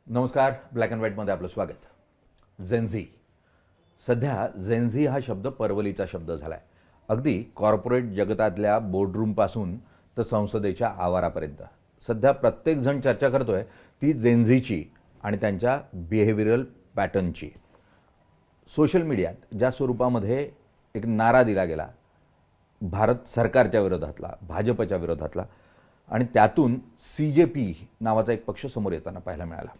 नमस्कार. Black and व्हाईटमध्ये आपलं स्वागत. झेनझी. सध्या झेनझी हा शब्द परवलीचा शब्द झाला आहे. अगदी कॉर्पोरेट जगतातल्या बोर्डरूमपासून तर संसदेच्या आवारापर्यंत सध्या प्रत्येकजण चर्चा करतोय ती झेनझीची आणि त्यांच्या बिहेवियरल पॅटर्नची. सोशल मीडियात ज्या स्वरूपामध्ये एक नारा दिला गेला भारत सरकारच्या विरोधातला, भाजपच्या विरोधातला, आणि त्यातून CJP नावाचा एक पक्ष समोर येताना पाहायला मिळाला.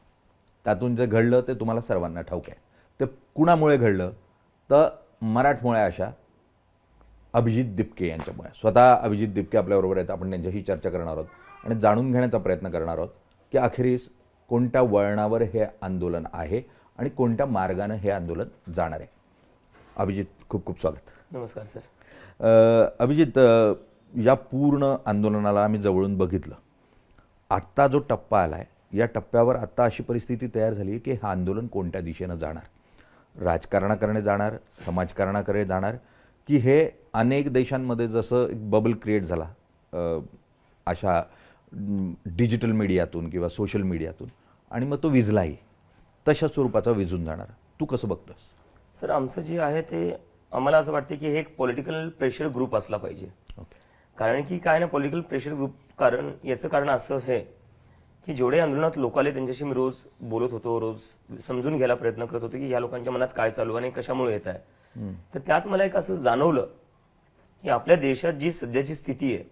त्यातून जे घडलं ते तुम्हाला सर्वांना ठाऊक आहे. ते कुणामुळे घडलं तर मराठमोळ्या अशा अभिजित दिपके यांच्यामुळे. स्वतः अभिजित दिपके आपल्याबरोबर आहेत. आपण त्यांच्याशी चर्चा करणार आहोत आणि जाणून घेण्याचा प्रयत्न करणार आहोत की अखेरीस कोणत्या वळणावर हे आंदोलन आहे आणि कोणत्या मार्गाने हे आंदोलन जाणार आहे. अभिजित, खूप खूप स्वागत. नमस्कार सर. अभिजित, या पूर्ण आंदोलनाला आम्ही जवळून बघितलं. आत्ता जो टप्पा आला आहे या टप्प्यावर आत्ता अशी परिस्थिती तयार झाली की हा आंदोलन कोणत्या दिशेनं जाणार, राजकारणाकडे जाणार, समाजकारणाकडे जाणार, की हे अनेक देशांमध्ये जसं एक बबल क्रिएट झाला अशा डिजिटल मीडियातून किंवा सोशल मीडियातून आणि मग तो विझलाही, तशा स्वरूपाचा विझून जाणार. तू कसं बघतोस? सर, आमचं जे आहे ते आम्हाला असं वाटतं की हे एक पॉलिटिकल प्रेशर ग्रुप असला पाहिजे. ओके. कारण की काय ना, पॉलिटिकल प्रेशर ग्रुप याचं कारण असं आहे की जेवढे आंदोलनात लोक आले त्यांच्याशी मी रोज बोलत होतो, रोज समजून घ्यायला प्रयत्न करत होतो की या लोकांच्या मनात काय चालू आणि कशामुळे येत आहे. तर त्यात मला एक असं जाणवलं की आपल्या देशात जी सध्याची स्थिती आहे,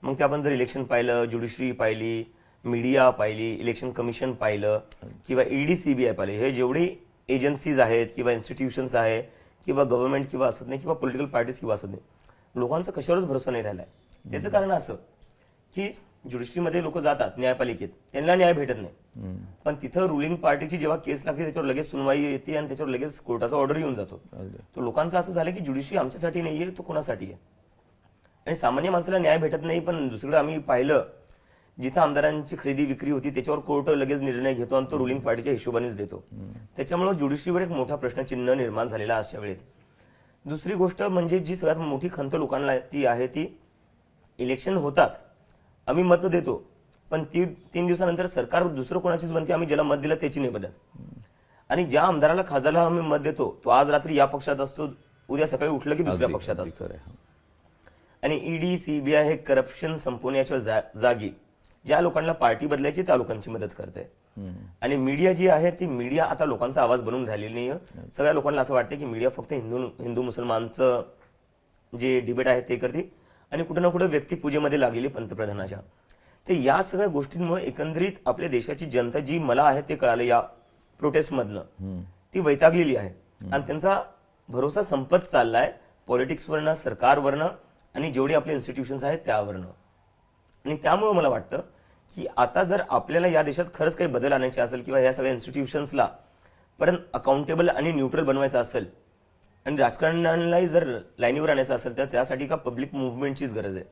मग ते आपण जर इलेक्शन पाहिलं, ज्युडिशरी पाहिली, मीडिया पाहिली, इलेक्शन कमिशन पाहिलं किंवा ED CBI पाहिले, हे जेवढी एजन्सीज आहेत किंवा इन्स्टिट्यूशन्स आहेत किंवा गव्हर्नमेंट किंवा असत नाही किंवा पॉलिटिकल पार्टीज किंवा असत नाही, लोकांचा कशावरच भरोसा नाही राहिलाय. त्याचं कारण असं की ज्युडिशरीमध्ये लोक जातात, न्यायपालिकेत, त्यांना न्याय भेटत नाही. पण तिथं रुलिंग पार्टीची जेव्हा केस लागते त्याच्यावर लगेच सुनवाई येते आणि त्याच्यावर लगेच कोर्टाचा ऑर्डर येऊन जातो. तो लोकांचं असं झालं की ज्युडिशरी आमच्यासाठी नाहीये, तो कोणासाठी आहे. आणि सामान्य माणसाला न्याय भेटत नाही. पण दुसरीकडे आम्ही पाहिलं जिथं आमदारांची खरेदी विक्री होती त्याच्यावर कोर्ट लगेच निर्णय घेतो आणि तो रुलिंग पार्टीच्या हिशोबानेच देतो. त्याच्यामुळे ज्युडिशरीवर एक मोठा प्रश्नचिन्ह निर्माण झालेला अशा वेळेत. दुसरी गोष्ट म्हणजे जी सगळ्यात मोठी खंत लोकांना ती आहे ती इलेक्शन होतात, आम्ही मत देतो, पण 3 दिवसानंतर सरकार दुसरं कोणाचीच बनते, आम्ही ज्याला मत दिलं त्याची नाही बदलत. आणि ज्या आमदाराला, खासदाराला आम्ही मत देतो तो आज रात्री या पक्षात असतो, उद्या सकाळी उठलं की दुसऱ्या पक्षात असतो. आणि ED CBI हे करप्शन संपवण्याच्या जागी ज्या लोकांना पार्टी बदलायची त्या लोकांची मदत करते. आणि मीडिया जी आहे ती मीडिया आता लोकांचा आवाज बनवून राहिलेली नाहीये. सगळ्या लोकांना असं वाटतं की मीडिया फक्त हिंदू मुसलमानचं जे डिबेट आहे ते करते आणि कुठे ना कुठे व्यक्तिपूजेमध्ये लागलेली पंतप्रधानाच्या. ते या सगळ्या गोष्टींमुळे एकंदरीत आपल्या देशाची जनता जी मला आहे ते कळालं या प्रोटेस्टमधनं, ती वैतागलेली आहे आणि त्यांचा भरोसा संपत चाललाय पॉलिटिक्सवरनं, सरकारवरनं आणि जेवढे आपले इन्स्टिट्यूशन्स आहेत त्यावरनं. आणि त्यामुळे मला वाटतं की आता जर आपल्याला या देशात खरंच काही बदल आणायचे असेल किंवा या सगळ्या इन्स्टिट्यूशन्सला परत अकाउंटेबल आणि न्यूट्रल बनवायचं असेल आणि राजकारणालाही जर लाईनीवर आणायचं असेल तर त्यासाठी का पब्लिक मुव्हमेंटचीच गरज आहे.